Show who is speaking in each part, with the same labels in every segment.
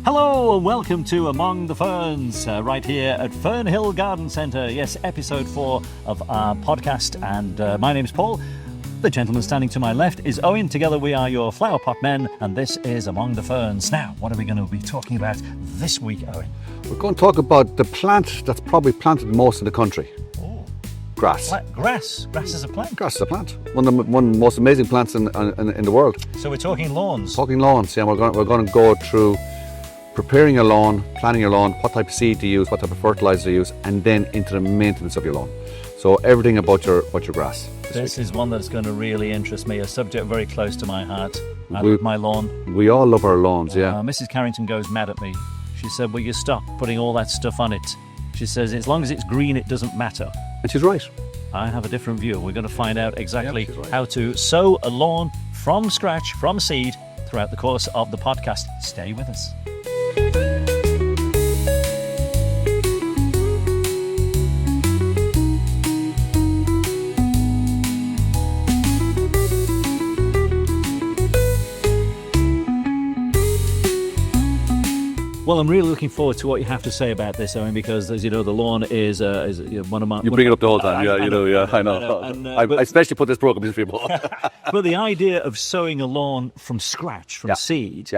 Speaker 1: Hello and welcome to Among the Ferns, right here at Fernhill Garden Centre. Yes, episode 4 of our podcast, and my name's Paul. The gentleman standing to my left is Owen. Together we are your flower pot men, and this is Among the Ferns. Now, what are we going to be talking about this week, Owen?
Speaker 2: We're going to talk about the plant that's probably planted most in the country.
Speaker 1: Oh,
Speaker 2: Grass.
Speaker 1: Grass. Grass is a plant.
Speaker 2: Grass is a plant. One of the most amazing plants in the world.
Speaker 1: So we're talking lawns.
Speaker 2: Talking lawns, yeah. We're going to go through preparing your lawn, planning your lawn, what type of seed to use, what type of fertilizer to use, and then into the maintenance of your lawn. So everything about your grass.
Speaker 1: This is one that's going to really interest me, a subject very close to my heart. I love my lawn.
Speaker 2: We all love our lawns, yeah.
Speaker 1: Mrs. Carrington goes mad at me. She said, will you stop putting all that stuff on it? She says, as long as it's green, it doesn't matter.
Speaker 2: And she's right.
Speaker 1: I have a different view. We're going to find out exactly how to sow a lawn from scratch, from seed, throughout the course of the podcast. Stay with us. Well, I'm really looking forward to what you have to say about this, Owen, because, as you know, the lawn is one of my...
Speaker 2: You bring it up the whole time, I know. I especially put this program in for people.
Speaker 1: But the idea of sowing a lawn from scratch, from seed,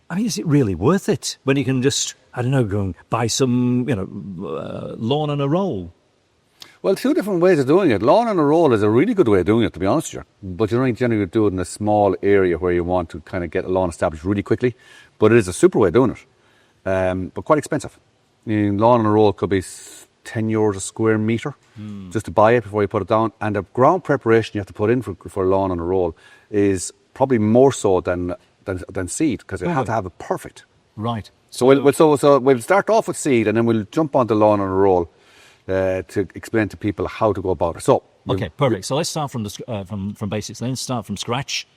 Speaker 1: I mean, is it really worth it when you can just, I don't know, go and buy some, lawn on a roll?
Speaker 2: Well, two different ways of doing it. Lawn on a roll is a really good way of doing it, to be honest with you. But you don't generally do it in a small area where you want to kind of get a lawn established really quickly. But it is a super way of doing it. But quite expensive. Lawn on a roll could be €10 a square metre just to buy it before you put it down. And the ground preparation you have to put in for lawn on a roll is probably more so than seed, because you have to have it perfect.
Speaker 1: Right.
Speaker 2: So we'll start off with seed, and then we'll jump onto lawn on a roll to explain to people how to go about it. So
Speaker 1: okay, perfect. So let's start from from basics. Let's start from scratch.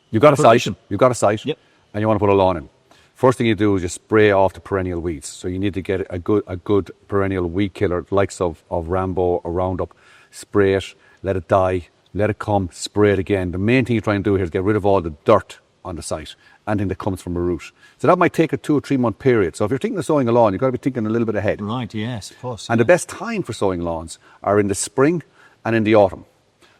Speaker 2: You've got a site.
Speaker 1: Yep.
Speaker 2: And you want to put a lawn in. First thing you do is just spray off the perennial weeds. So you need to get a good perennial weed killer, likes of Rambo or Roundup. Spray it, let it die, let it come, spray it again. The main thing you're trying to do here is get rid of all the dirt on the site, anything that comes from a root. So that might take a 2 or 3 month period. So if you're thinking of sowing a lawn, you've got to be thinking a little bit ahead.
Speaker 1: Right, yes, of course.
Speaker 2: And the best time for sowing lawns are in the spring and in the autumn.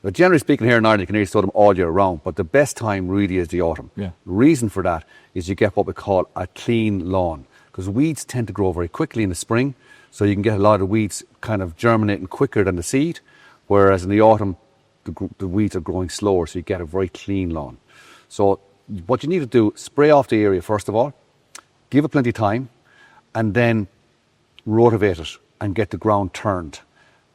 Speaker 2: But generally speaking, here in Ireland, you can really sow them all year round, but the best time really is the autumn.
Speaker 1: Yeah.
Speaker 2: The reason for that is you get what we call a clean lawn, because weeds tend to grow very quickly in the spring, so you can get a lot of weeds kind of germinating quicker than the seed, whereas in the autumn, the weeds are growing slower, so you get a very clean lawn. So what you need to do, spray off the area first of all, give it plenty of time, and then rotivate it and get the ground turned.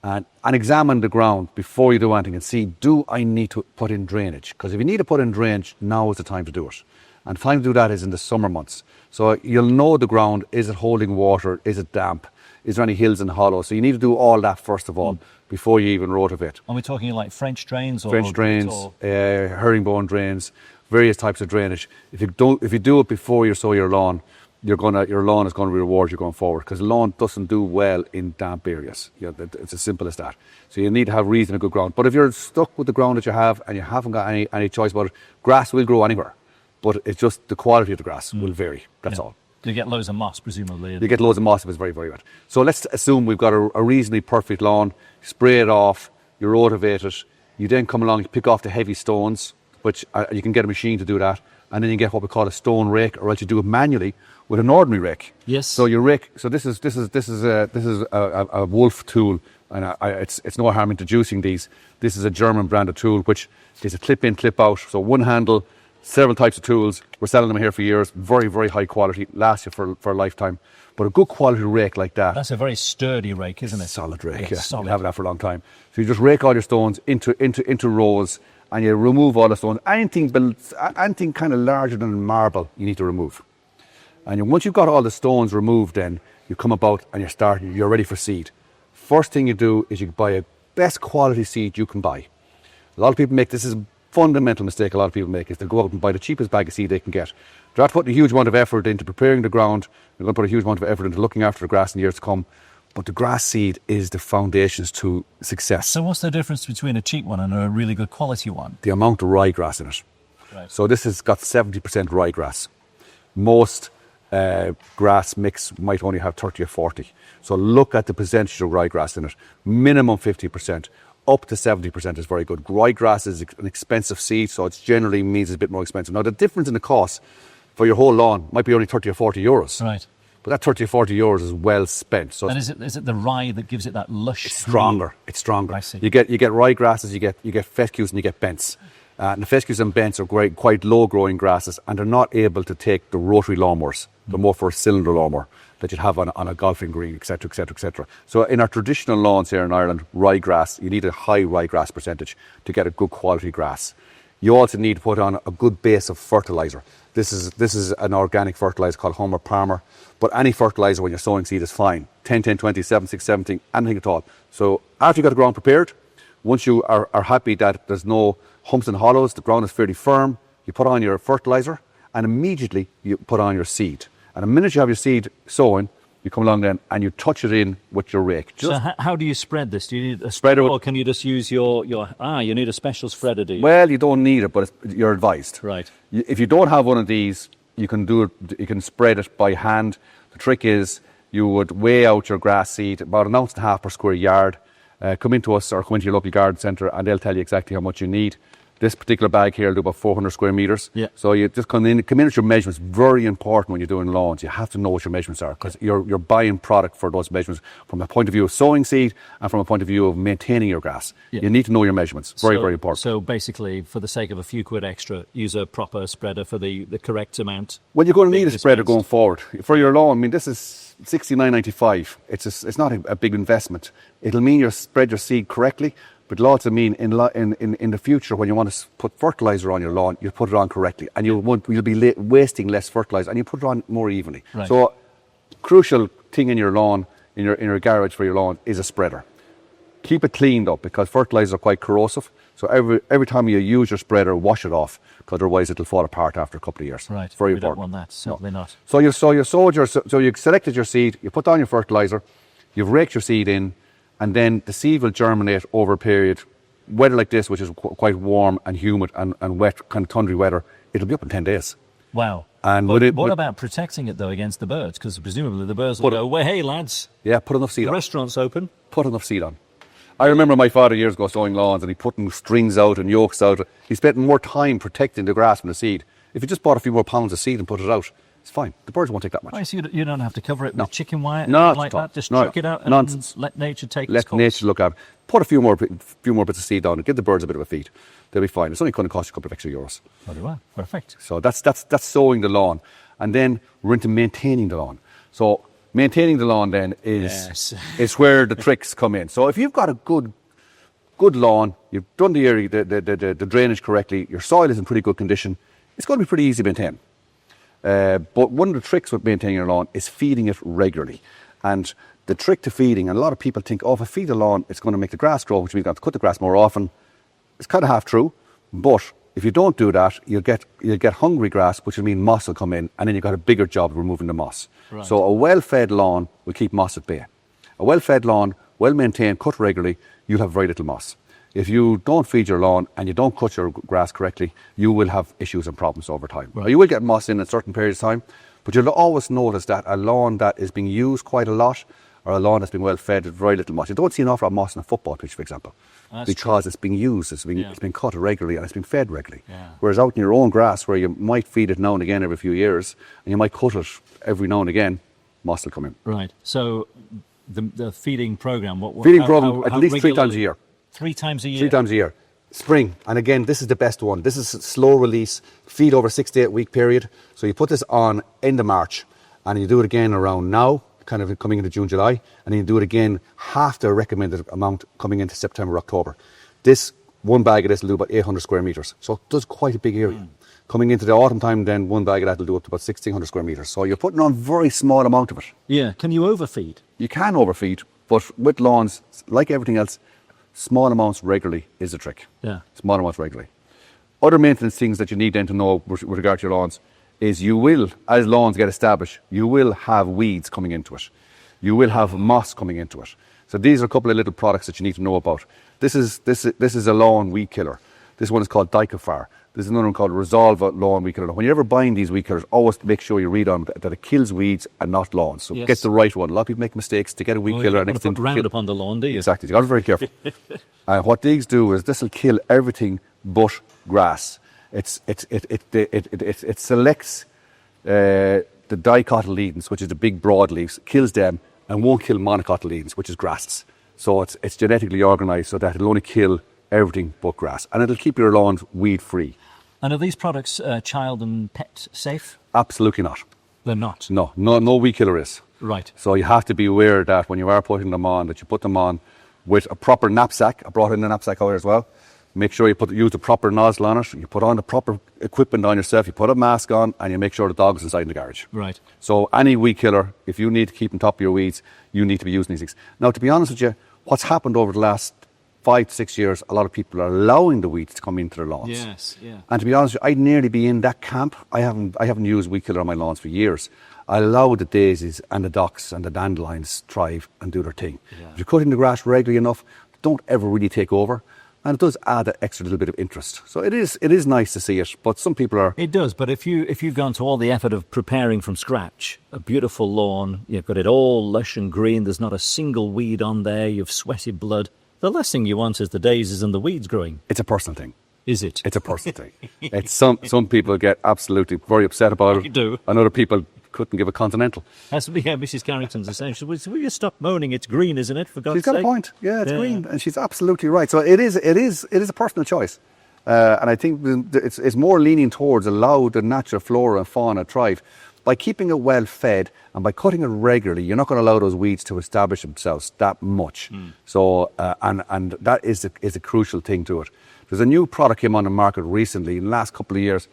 Speaker 2: And examine the ground before you do anything and see, do I need to put in drainage? Because if you need to put in drainage, now is the time to do it. And the time to do that is in the summer months. So you'll know the ground, is it holding water, is it damp, is there any hills and hollows? So you need to do all that first of all before you even rotivate.
Speaker 1: Are we talking like French drains?
Speaker 2: French drains, herringbone drains, various types of drainage. If you do it before you sow your lawn, your lawn is going to reward you going forward, because the lawn doesn't do well in damp areas. It's as simple as that. So you need to have reasonably good ground. But if you're stuck with the ground that you have and you haven't got any choice about it, grass will grow anywhere. But it's just the quality of the grass will vary. That's all.
Speaker 1: You get loads of moss, presumably.
Speaker 2: You get loads of moss if it's very, very wet. So let's assume we've got a reasonably perfect lawn. Spray it off, you rotivate it. You then come along, you pick off the heavy stones, which you can get a machine to do that. And then you get what we call a stone rake, or else you do it manually with an ordinary rake.
Speaker 1: Yes.
Speaker 2: So your rake. So this is a Wolf tool, and it's no harm introducing these. This is a German branded tool, which is a clip in, clip out. So one handle, several types of tools. We're selling them here for years. Very, very high quality. Last you for a lifetime. But a good quality rake like that.
Speaker 1: That's a very sturdy rake, isn't it?
Speaker 2: Solid rake.
Speaker 1: Yeah, solid.
Speaker 2: You'll have that for a long time. So you just rake all your stones into rows. And you remove all the stones. Anything kind of larger than marble, you need to remove. And once you've got all the stones removed, then you come about and you're ready for seed. First thing you do is you buy a best quality seed you can buy. A lot of people make this is a fundamental mistake. A lot of people make is they go out and buy the cheapest bag of seed they can get. They're not putting a huge amount of effort into preparing the ground. They're going to put a huge amount of effort into looking after the grass in the years to come. But the grass seed is the foundations to success.
Speaker 1: So what's the difference between a cheap one and a really good quality one?
Speaker 2: The amount of ryegrass in it.
Speaker 1: Right.
Speaker 2: So this has got 70% ryegrass. Most grass mix might only have 30 or 40. So look at the percentage of ryegrass in it. Minimum 50%. Up to 70% is very good. Ryegrass is an expensive seed, so it generally means it's a bit more expensive. Now, the difference in the cost for your whole lawn might be only 30 or 40 euros.
Speaker 1: Right.
Speaker 2: But that 30 or 40 euros is well spent. So
Speaker 1: and is it the rye that gives it that lush?
Speaker 2: It's stronger. It's stronger.
Speaker 1: I see.
Speaker 2: You get ryegrasses, you get fescues, and you get bents. And the fescues and bents are quite low-growing grasses, and they're not able to take the rotary lawnmowers. They're more for a cylinder lawnmower that you'd have on a golfing green, etc., etc., etc. So in our traditional lawns here in Ireland, ryegrass, you need a high ryegrass percentage to get a good quality grass. You also need to put on a good base of fertiliser. This is an organic fertiliser called Homer Palmer, but any fertiliser when you're sowing seed is fine. 10, 10, 20, 7, 6, 17, anything at all. So after you've got the ground prepared, once you are happy that there's no humps and hollows, the ground is fairly firm, you put on your fertiliser and immediately you put on your seed. And the minute you have your seed sown, you come along then and you touch it in with your rake.
Speaker 1: So how do you spread this? Do you need a
Speaker 2: spreader,
Speaker 1: or can you just use your you need a special spreader, do you?
Speaker 2: Well, you don't need it, but you're advised.
Speaker 1: Right.
Speaker 2: If you don't have one of these, you can do it. You can spread it by hand. The trick is you would weigh out your grass seed about 1.5 ounces per square yard. Come into us or come into your local garden centre and they'll tell you exactly how much you need. This particular bag here will do about 400 square metres.
Speaker 1: Yeah.
Speaker 2: So you just come in with your measurements. Very important when you're doing lawns. You have to know what your measurements are because you're buying product for those measurements from a point of view of sowing seed and from a point of view of maintaining your grass. Yeah. You need to know your measurements. Very important.
Speaker 1: So basically, for the sake of a few quid extra, use a proper spreader for the correct amount.
Speaker 2: Well, you're going to need a spreader going forward. For your lawn, I mean, this is $69.95. It's not a big investment. It'll mean you spread your seed correctly. But it'll also mean in the future when you want to put fertiliser on your lawn, you put it on correctly, and you'll be wasting less fertiliser, and you put it on more evenly.
Speaker 1: Right.
Speaker 2: So, crucial thing in your lawn, in your garage for your lawn, is a spreader. Keep it cleaned up because fertilisers are quite corrosive. So every time you use your spreader, wash it off because otherwise it'll fall apart after a couple of years.
Speaker 1: Right.
Speaker 2: It's very
Speaker 1: we
Speaker 2: important.
Speaker 1: Don't want that. Certainly not.
Speaker 2: So you selected your seed, you put down your fertiliser, you've raked your seed in. And then the seed will germinate over a period, weather like this, which is quite warm and humid and wet, kind of thundery weather, it'll be up in 10 days.
Speaker 1: Wow.
Speaker 2: And
Speaker 1: what about protecting it, though, against the birds? Because presumably the birds will go, well, hey, lads.
Speaker 2: Yeah, put enough seed on.
Speaker 1: The restaurant's open.
Speaker 2: Put enough seed on. I remember my father years ago sowing lawns and he putting strings out and yokes out. He spent more time protecting the grass from the seed. If you just bought a few more pounds of seed and put it out, it's fine. The birds won't take that much.
Speaker 1: Oh, so you don't have to cover it with chicken wire like that? Just chuck it out and let nature take its course?
Speaker 2: Let nature look at it. Put a few more bits of seed down and give the birds a bit of a feed. They'll be fine. It's only going to cost you a couple of extra euros.
Speaker 1: Very well. Perfect.
Speaker 2: So that's sowing the lawn. And then we're into maintaining the lawn. So maintaining the lawn then is where the tricks come in. So if you've got a good lawn, you've done the area, the drainage correctly, your soil is in pretty good condition, it's going to be pretty easy to maintain. But one of the tricks with maintaining your lawn is feeding it regularly. And the trick to feeding, and a lot of people think, if I feed the lawn, it's going to make the grass grow, which means I have to cut the grass more often. It's kind of half true. But if you don't do that, you'll get hungry grass, which will mean moss will come in, and then you've got a bigger job of removing the moss. Right. So a well-fed lawn will keep moss at bay. A well-fed lawn, well-maintained, cut regularly, you'll have very little moss. If you don't feed your lawn and you don't cut your grass correctly, you will have issues and problems over time. Right. You will get moss in at certain periods of time, but you'll always notice that a lawn that is being used quite a lot or a lawn that's been well fed with very little moss. You don't see an awful lot of moss in a football pitch, for example, because it's being used, it's been cut regularly and it's been fed regularly. Yeah. Whereas out in your own grass where you might feed it now and again every few years and you might cut it every now and again, moss will come in.
Speaker 1: Right. So the feeding programme,
Speaker 2: at least 3 times a year.
Speaker 1: 3 times a year?
Speaker 2: 3 times a year. Spring, and again, this is the best one. This is slow release, feed over 6 to 8 week period. So you put this on end of March, and you do it again around now, kind of coming into June, July, and then you do it again half the recommended amount coming into September, October. This, one bag of this will do about 800 square metres. So it does quite a big area. Coming into the autumn time, then one bag of that will do up to about 1,600 square metres. So you're putting on a very small amount of it.
Speaker 1: Yeah, can you overfeed?
Speaker 2: You can overfeed, but with lawns, like everything else, small amounts regularly is the trick. Yeah. Small amounts regularly. Other maintenance things that you need then to know with regard to your lawns is you will, as lawns get established, you will have weeds coming into it. You will have moss coming into it. So these are a couple of little products that you need to know about. This is a lawn weed killer. This one is called Dicafar. There's another one called Resolve Lawn Weed Killer. When you're ever buying these weed killers, always make sure you read on that it kills weeds and not lawns. So get the right one. A lot of people make mistakes to get a weed killer.
Speaker 1: You don't want to put Roundup on the lawn, do you?
Speaker 2: Exactly. You've got to be very careful. What these do is this will kill everything but grass. It selects the dicotyledons, which is the big broad leaves, kills them, and won't kill monocotyledons, which is grasses. So it's genetically organised so that it'll only kill everything but grass, and it'll keep your lawns weed free.
Speaker 1: And are these products child and pet safe?
Speaker 2: Absolutely not.
Speaker 1: They're not?
Speaker 2: No weed killer is.
Speaker 1: Right.
Speaker 2: So you have to be aware that when you are putting them on, that you put them on with a proper knapsack. I brought in a knapsack out here as well. Make sure you use the proper nozzle on it. You put on the proper equipment on yourself. You put a mask on, and you make sure the dog is inside in the garage.
Speaker 1: Right.
Speaker 2: So any weed killer, if you need to keep on top of your weeds, you need to be using these things. Now, to be honest with you, what's happened over the last 5 to 6 years, a lot of people are allowing the weeds to come into their lawns.
Speaker 1: Yes, yeah.
Speaker 2: And to be honest with you, I'd nearly be in that camp. I haven't used weed killer on my lawns for years. I allow the daisies and the docks and the dandelions thrive and do their thing.
Speaker 1: Yeah.
Speaker 2: If you're cutting the grass regularly enough, don't ever really take over. And it does add an extra little bit of interest. So it is nice to see it, but some people are...
Speaker 1: It does, but if you've gone to all the effort of preparing from scratch, a beautiful lawn, you've got it all lush and green, there's not a single weed on there, you've sweated blood, the last thing you want is the daisies and the weeds growing.
Speaker 2: It's a personal thing.
Speaker 1: Is it?
Speaker 2: It's a personal thing. It's some people get absolutely very upset about it.
Speaker 1: You do.
Speaker 2: And other people couldn't give a continental.
Speaker 1: That's Mrs. Carrington's the same. She said, will you stop moaning? It's green, isn't it? For God's sake.
Speaker 2: She's got a point. Yeah, it's green, and she's absolutely right. So it is a personal choice, and I think it's more leaning towards allow the natural flora and fauna thrive. By keeping it well fed and by cutting it regularly, you're not going to allow those weeds to establish themselves that much. So and that is a crucial thing to it. There's a new product came on the market recently in the last couple of years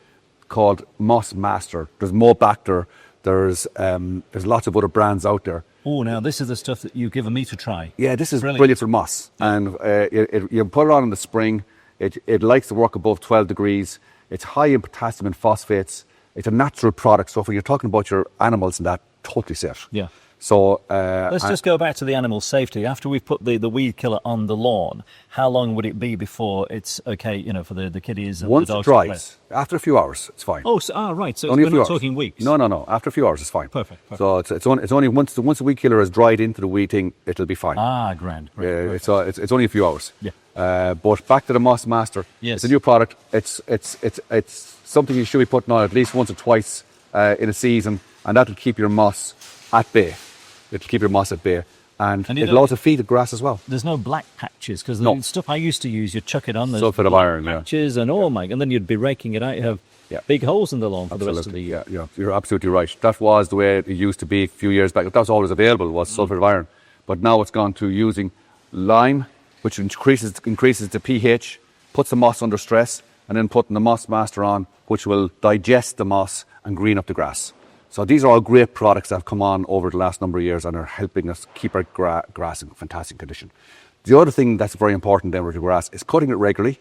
Speaker 2: called Moss Master. There's Mobacter. There's lots of other brands out there.
Speaker 1: Oh, now this is the stuff that you've given me to try.
Speaker 2: Yeah, this is brilliant for moss. And you put it on in the spring. It likes to work above 12 degrees. It's high in potassium and phosphates. It's a natural product. So when you're talking about your animals and that, totally safe.
Speaker 1: Yeah.
Speaker 2: So
Speaker 1: let's just go back to the animal safety. After we've put the weed killer on the lawn, how long would it be before it's okay, for the kiddies and
Speaker 2: once
Speaker 1: the dogs?
Speaker 2: Once it dries, after a few hours, it's fine.
Speaker 1: Oh, right. So
Speaker 2: only
Speaker 1: we're not talking weeks.
Speaker 2: No. After a few hours, it's fine.
Speaker 1: Perfect.
Speaker 2: So it's only once the weed killer has dried into the weed thing, it'll be fine.
Speaker 1: Grand.
Speaker 2: It's only a few hours.
Speaker 1: Yeah.
Speaker 2: But back to the Moss Master.
Speaker 1: Yes.
Speaker 2: It's a new product. It's something you should be putting on at least once or twice in a season, and that'll keep your moss at bay. It'll keep your moss at bay. And it'll also feed the grass as well.
Speaker 1: There's no black patches, because the stuff I used to use, you'd chuck it on, there's
Speaker 2: sulphate of iron,
Speaker 1: patches and and then you'd be raking it out. You have big holes in the lawn for the rest of the year.
Speaker 2: Yeah, you're absolutely right. That was the way it used to be a few years back. That was always available, was sulphate of iron. But now it's gone to using lime, which increases the pH, puts the moss under stress, and then putting the Moss Master on, which will digest the moss and green up the grass. So these are all great products that have come on over the last number of years and are helping us keep our grass in fantastic condition. The other thing that's very important then with the grass is cutting it regularly,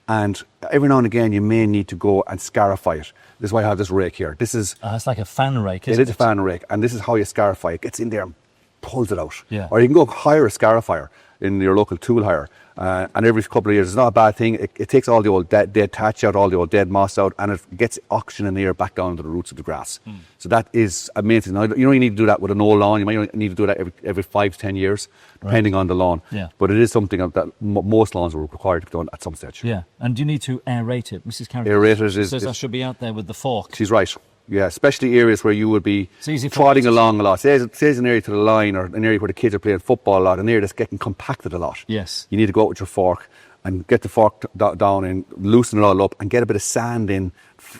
Speaker 2: and every now and again you may need to go and scarify it. This is why I have this rake here. This is
Speaker 1: it's like a fan rake, isn't it?
Speaker 2: It is a fan rake, and this is how you scarify it. It gets in there and pulls it out.
Speaker 1: Yeah.
Speaker 2: Or you can go hire a scarifier in your local tool hire. And every couple of years, it's not a bad thing. It takes all the old dead thatch out, all the old dead moss out, and it gets oxygen and air back down to the roots of the grass. So that is amazing. Now, you don't need to do that with an old lawn. You might need to do that every 5 to 10 years, depending on the lawn.
Speaker 1: Yeah.
Speaker 2: But it is something that most lawns are required to be done at some stage.
Speaker 1: Yeah. And you need to aerate it. Mrs. Carrington says I should be out there with the fork.
Speaker 2: She's right. Yeah, especially areas where you would be trotting along a lot. Say an area to the line, or an area where the kids are playing football a lot, an area that's getting compacted a lot.
Speaker 1: Yes.
Speaker 2: You need to go out with your fork and get the fork down and loosen it all up and get a bit of sand in,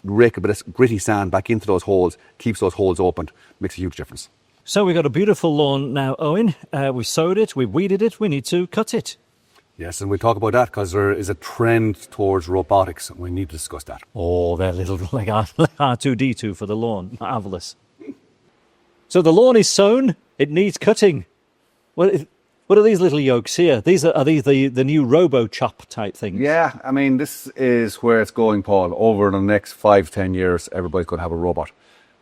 Speaker 2: rake a bit of gritty sand back into those holes, keeps those holes open, makes a huge difference.
Speaker 1: So we've got a beautiful lawn now, Owen. We've sowed it, we've weeded it, we need to cut it.
Speaker 2: Yes, and we'll talk about that because there is a trend towards robotics, and we need to discuss that.
Speaker 1: Oh, they're little like R2-D2 for the lawn. Marvellous. So the lawn is sown, it needs cutting. What are these little yokes here? Are these the new robo-chop type things?
Speaker 2: Yeah, I mean, this is where it's going, Paul. Over the next 5-10 years, everybody's going to have a robot.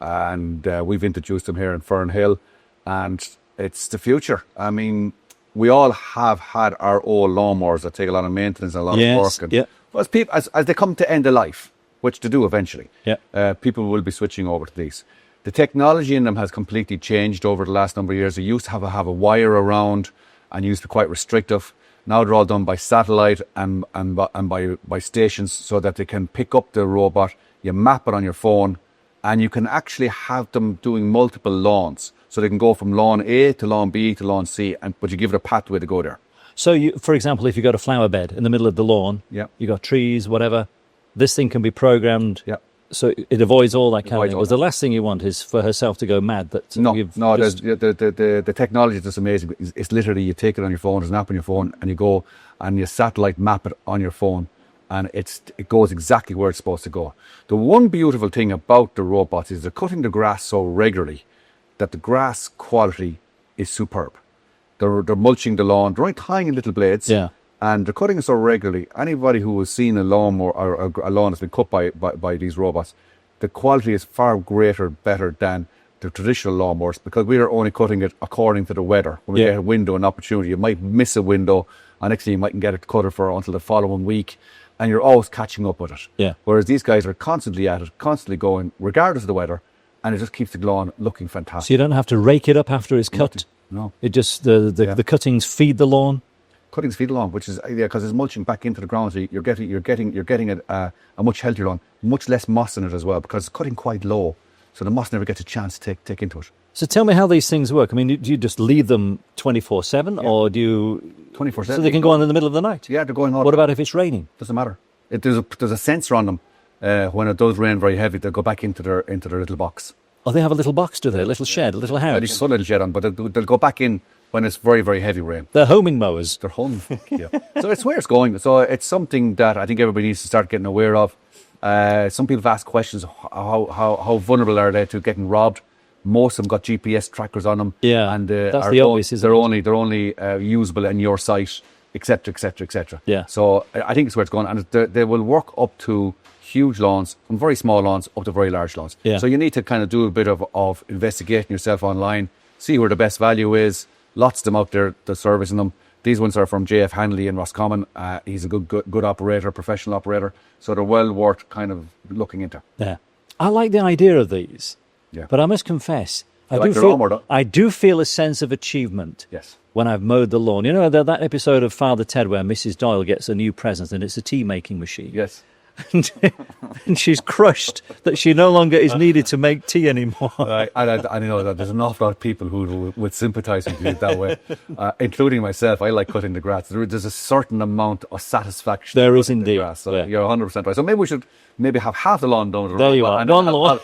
Speaker 2: And we've introduced them here in Fern Hill, and it's the future. I mean, we all have had our old lawnmowers that take a lot of maintenance and a lot of work. And as they come to end of life, which to do eventually.
Speaker 1: Yeah.
Speaker 2: People will be switching over to these. The technology in them has completely changed over the last number of years. They used to have a wire around and used to be quite restrictive. Now they're all done by satellite and by stations so that they can pick up the robot, you map it on your phone, and you can actually have them doing multiple lawns. So they can go from lawn A to lawn B to lawn C, but you give it a pathway to go there.
Speaker 1: So, for example, if you've got a flower bed in the middle of the lawn, you've got trees, whatever, this thing can be programmed so it avoids all that kind of thing. Because the last thing you want is for herself to go mad. The
Speaker 2: technology is just amazing. It's literally, you take it on your phone, there's an app on your phone, and you go and you satellite map it on your phone, and it goes exactly where it's supposed to go. The one beautiful thing about the robots is they're cutting the grass so regularly that the grass quality is superb. They're mulching the lawn, they're only tiny little blades, and they're cutting it so regularly. Anybody who has seen a lawn or a lawn that's been cut by these robots, the quality is far better than the traditional lawnmowers, because we are only cutting it according to the weather. When we get a window, an opportunity, you might miss a window, and next thing you mightn't get it cut for until the following week, and you're always catching up with it.
Speaker 1: Yeah.
Speaker 2: Whereas these guys are constantly at it, constantly going, regardless of the weather, and it just keeps the lawn looking fantastic.
Speaker 1: So you don't have to rake it up after it's cut?
Speaker 2: No.
Speaker 1: It just, the cuttings feed the lawn?
Speaker 2: Cuttings feed the lawn, which is, because it's mulching back into the ground, so you're getting a much healthier lawn, much less moss in it as well, because it's cutting quite low, so the moss never gets a chance to take into it.
Speaker 1: So tell me how these things work. I mean, do you just leave them 24/7, or do you...
Speaker 2: 24/7.
Speaker 1: So they can go on in the middle of the night?
Speaker 2: Yeah, they're going on.
Speaker 1: What about if it's raining?
Speaker 2: Doesn't matter. There's a sensor on them. When it does rain very heavy, they'll go back into their little box.
Speaker 1: Oh, they have a little box, do they? A little shed, a little house?
Speaker 2: There's a little shed on, but they'll go back in when it's very, very heavy rain.
Speaker 1: They're homing mowers.
Speaker 2: They're homing, yeah. So it's where it's going. So it's something that I think everybody needs to start getting aware of. Some people have asked questions, how vulnerable are they to getting robbed? Most of them got GPS trackers on them.
Speaker 1: Yeah,
Speaker 2: and
Speaker 1: that's the obvious, isn't it?
Speaker 2: They're only usable in your site, etc., etc., etc.
Speaker 1: Yeah.
Speaker 2: So I think it's where it's going. And they will work up to huge lawns, from very small lawns up to very large lawns.
Speaker 1: Yeah.
Speaker 2: So you need to kind of do a bit of investigating yourself online, see where the best value is. Lots of them out there, they're servicing them. These ones are from JF Hanley in Roscommon. He's a good operator, professional operator. So they're well worth kind of looking into.
Speaker 1: Yeah. I like the idea of these.
Speaker 2: Yeah.
Speaker 1: But I must confess, I do feel a sense of achievement.
Speaker 2: Yes.
Speaker 1: When I've mowed the lawn. You know, that episode of Father Ted where Mrs. Doyle gets a new present and it's a tea-making machine.
Speaker 2: Yes.
Speaker 1: And she's crushed that she no longer is needed to make tea anymore.
Speaker 2: I know that there's an awful lot of people who would sympathise with you that way, including myself. I like cutting the grass. There's a certain amount of satisfaction.
Speaker 1: There is indeed.
Speaker 2: The grass, so you're 100% right. So maybe we should have half the lawn done.
Speaker 1: There you are. One lawn.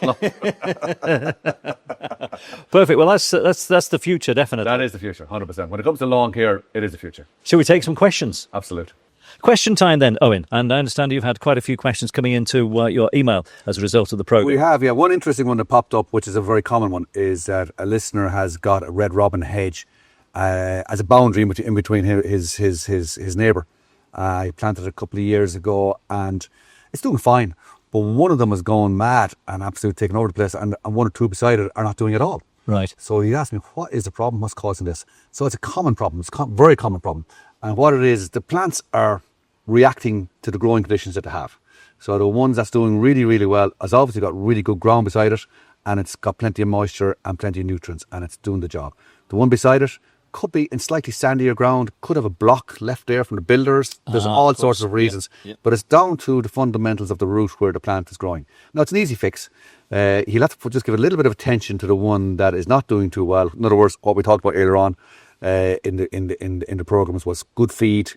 Speaker 1: Perfect. Well, that's the future, definitely.
Speaker 2: That is the future, 100%. When it comes to lawn care, it is the future.
Speaker 1: Shall we take some questions?
Speaker 2: Absolutely.
Speaker 1: Question time then, Owen. And I understand you've had quite a few questions coming into your email as a result of the programme.
Speaker 2: We have, yeah. One interesting one that popped up, which is a very common one, is that a listener has got a red robin hedge as a boundary in between his neighbour. He planted it a couple of years ago and it's doing fine. But one of them has gone mad and absolutely taken over the place, and one or two beside it are not doing it at all.
Speaker 1: Right.
Speaker 2: So he asked me, what is the problem? What's causing this? So it's a common problem. It's a very common problem. And what it is, the plants are reacting to the growing conditions that they have. So the ones that's doing really, really well has obviously got really good ground beside it, and it's got plenty of moisture and plenty of nutrients, and it's doing the job. The one beside it could be in slightly sandier ground, could have a block left there from the builders. There's all sorts of reasons, but it's down to the fundamentals of the root where the plant is growing. Now, it's an easy fix. He'll have to just give a little bit of attention to the one that is not doing too well. In other words, what we talked about earlier on in the programs was good feed,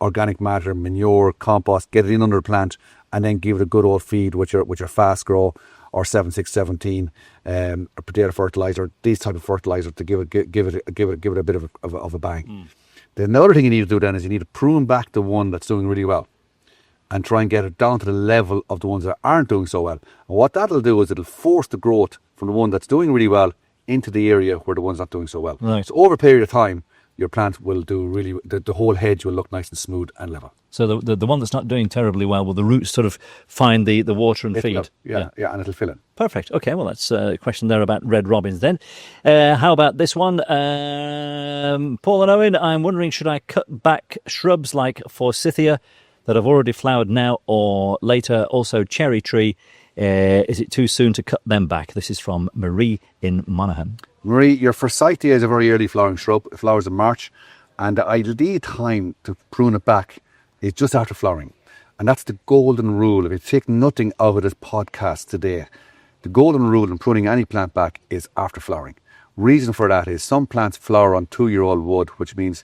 Speaker 2: organic matter, manure, compost. Get it in under the plant, and then give it a good old feed, which are fast grow, or 7-6-17, or potato fertilizer. These type of fertilizer to give it a bit of a bang. The other thing you need to do then is you need to prune back the one that's doing really well, and try and get it down to the level of the ones that aren't doing so well. And what that'll do is it'll force the growth from the one that's doing really well into the area where the one's not doing so well.
Speaker 1: Right.
Speaker 2: So over a period of time, your plant will do really, the whole hedge will look nice and smooth and level.
Speaker 1: So the one that's not doing terribly well, will the roots sort of find the water and feed?
Speaker 2: Yeah, and it'll fill in.
Speaker 1: Perfect. Okay, well, that's a question there about red robins then. How about this one? Paul and Owen, I'm wondering, should I cut back shrubs like forsythia that have already flowered now or later? Also, cherry tree. Is it too soon to cut them back? This is from Marie in Monaghan.
Speaker 2: Marie, your forsythia is a very early flowering shrub. It flowers in March, and the ideal time to prune it back is just after flowering. And that's the golden rule. If you take nothing out of this podcast today, the golden rule in pruning any plant back is after flowering. Reason for that is some plants flower on 2-year-old wood, which means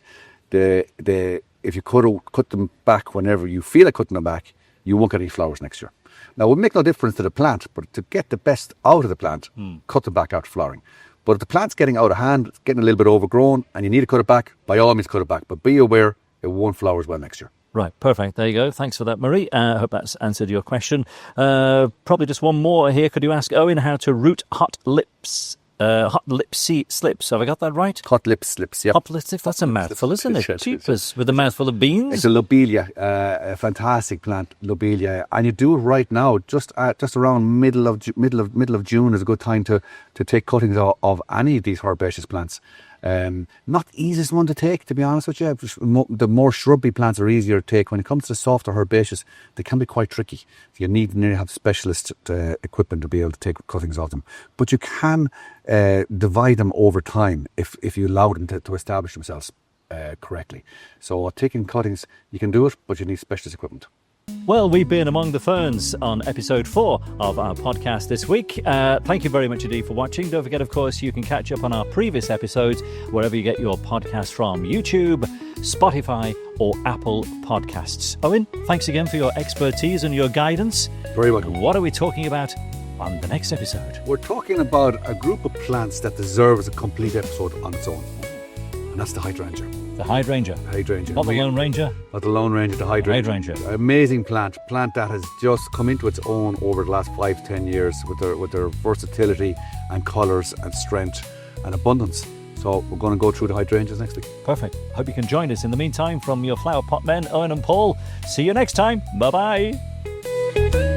Speaker 2: if you cut them back whenever you feel like cutting them back, you won't get any flowers next year. Now, it would make no difference to the plant, but to get the best out of the plant, cut them back after flowering. But if the plant's getting out of hand, it's getting a little bit overgrown, and you need to cut it back, by all means cut it back. But be aware, it won't flower as well next year.
Speaker 1: Right, perfect. There you go. Thanks for that, Marie. I hope that's answered your question. Probably just one more here. Could you ask Owen how to root hot lip slips? Have I got that right?
Speaker 2: Hot lip slips, yeah.
Speaker 1: Hot lip slips, that's a mouthful, isn't it? Jeepers, with a mouthful of beans.
Speaker 2: It's a lobelia, a fantastic plant, lobelia, and you do it right now. Just around middle of June is a good time to take cuttings of any of these herbaceous plants. Not the easiest one to take, to be honest with you. The more shrubby plants are easier to take. When it comes to softer herbaceous, they can be quite tricky. So you need to have specialist equipment to be able to take cuttings of them. But you can divide them over time if you allow them to establish themselves correctly. So taking cuttings, you can do it, but you need specialist equipment.
Speaker 1: Well, we've been among the ferns on episode 4 of our podcast this week. Thank you very much indeed for watching. Don't forget, of course, you can catch up on our previous episodes wherever you get your podcasts from: YouTube, Spotify or Apple Podcasts. Owen, thanks again for your expertise and your guidance.
Speaker 2: Very welcome.
Speaker 1: What are we talking about on the next episode?
Speaker 2: We're talking about a group of plants that deserves a complete episode on its own. And that's the hydrangea.
Speaker 1: The hydrangea.
Speaker 2: Hydrangea.
Speaker 1: Not the Lone Ranger?
Speaker 2: Not the Lone Ranger, the hydrangea.
Speaker 1: Hydrangea.
Speaker 2: Amazing plant that has just come into its own over the last 5-10 years with their versatility and colours and strength and abundance. So we're going to go through the hydrangeas next week.
Speaker 1: Perfect. Hope you can join us. In the meantime, from your flower pot men, Owen and Paul, see you next time. Bye-bye.